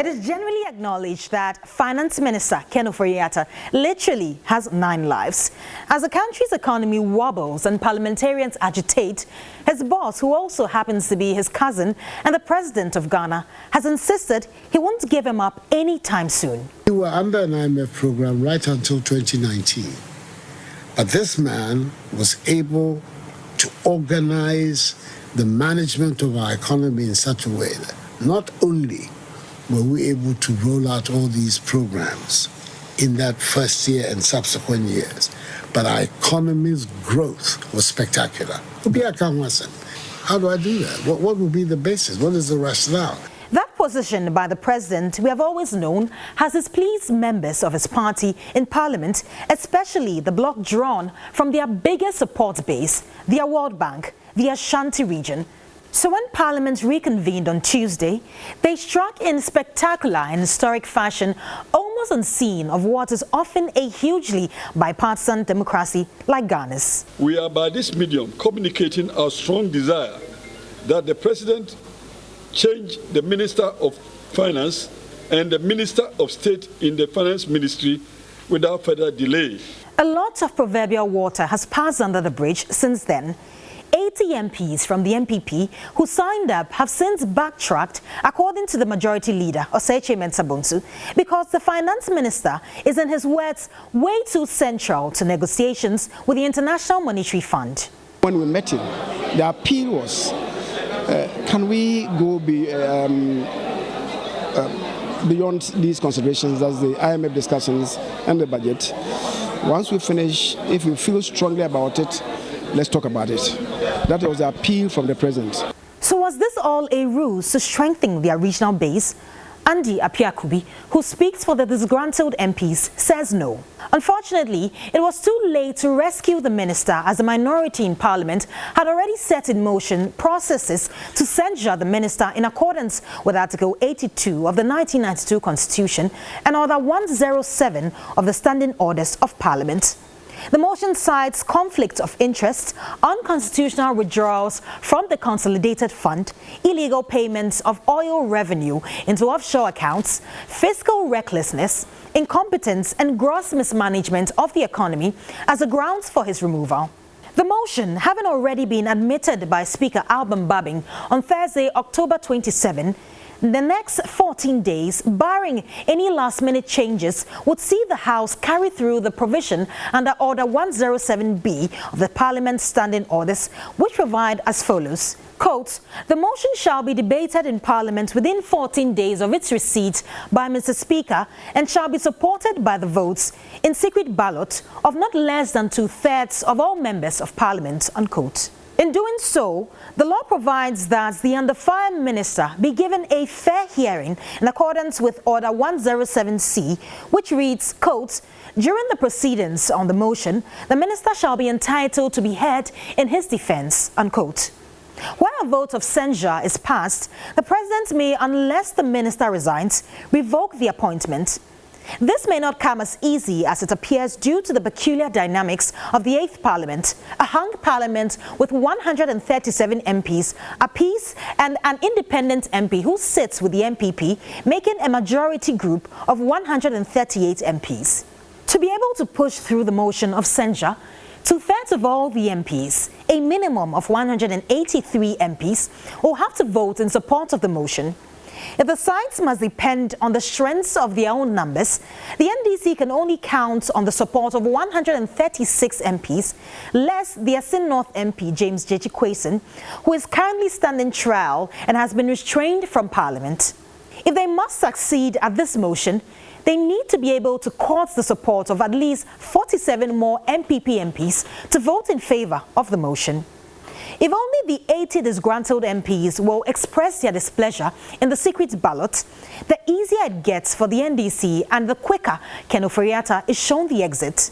It is generally acknowledged that Finance Minister Ken Ofori-Atta literally has 9 lives. As the country's economy wobbles and parliamentarians agitate, his boss, who also happens to be his cousin and the president of Ghana, has insisted he won't give him up anytime soon. We were under an IMF program right until 2019. But this man was able to organize the management of our economy in such a way that not only were we able to roll out all these programs in that first year and subsequent years, but our economy's growth was spectacular. How do I do that? What will be the basis? What is the rationale? That position by the president, we have always known, has displeased members of his party in parliament, especially the bloc drawn from their biggest support base, the World Bank, the Ashanti region. So when Parliament reconvened on Tuesday, they struck in spectacular and historic fashion, almost unseen of what is often a hugely bipartisan democracy like Ghana's. We are by this medium communicating our strong desire that the President change the Minister of Finance and the Minister of State in the Finance Ministry without further delay. A lot of proverbial water has passed under the bridge since then. 80 MPs from the MPP who signed up have since backtracked, according to the majority leader, Osei Mensah-Bonsu, because the finance minister is, in his words, way too central to negotiations with the International Monetary Fund. When we met him, the appeal was, can we go beyond these considerations, as the IMF discussions and the budget? Once we finish, if we feel strongly about it, let's talk about it. That was the appeal from the president. So was this all a ruse to strengthen their regional base? Andy Apiakubi, who speaks for the disgruntled MPs, says no. Unfortunately, it was too late to rescue the minister, as the minority in parliament had already set in motion processes to censure the minister in accordance with Article 82 of the 1992 Constitution and Order 107 of the Standing Orders of Parliament. The motion cites conflict of interest, unconstitutional withdrawals from the Consolidated Fund, illegal payments of oil revenue into offshore accounts, fiscal recklessness, incompetence and gross mismanagement of the economy as the grounds for his removal. The motion, having already been admitted by Speaker Alban Babing on Thursday, October 27, the next 14 days, barring any last-minute changes, would see the House carry through the provision under Order 107B of the Parliament's Standing Orders, which provide as follows. Quote, the motion shall be debated in Parliament within 14 days of its receipt by Mr. Speaker and shall be supported by the votes in secret ballot of not less than 2/3 of all members of Parliament, unquote. In doing so, the law provides that the under-fire minister be given a fair hearing in accordance with Order 107C, which reads, quote, during the proceedings on the motion, the minister shall be entitled to be heard in his defense, unquote. When a vote of censure is passed, the president may, unless the minister resigns, revoke the appointment. This may not come as easy as it appears due to the peculiar dynamics of the 8th Parliament, a hung parliament with 137 MPs, a peace and an independent MP who sits with the MPP, making a majority group of 138 MPs. To be able to push through the motion of censure, 2/3 of all the MPs, a minimum of 183 MPs, will have to vote in support of the motion. If the sides must depend on the strengths of their own numbers, the NDC can only count on the support of 136 MPs, less the Asin North MP James Jeji Kwesen, who is currently standing trial and has been restrained from Parliament. If they must succeed at this motion, they need to be able to court the support of at least 47 more MPP MPs to vote in favor of the motion. If only the 80 disgruntled MPs will express their displeasure in the secret ballot, the easier it gets for the NDC and the quicker Ken Ofori-Atta is shown the exit.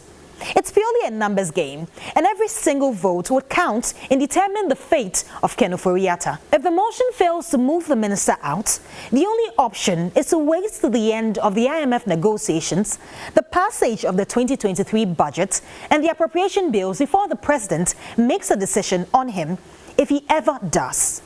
It's purely a numbers game, and every single vote would count in determining the fate of Ken Ofori-Atta. If the motion fails to move the minister out, the only option is to wait till the end of the IMF negotiations, the passage of the 2023 budget, and the appropriation bills before the president makes a decision on him, if he ever does.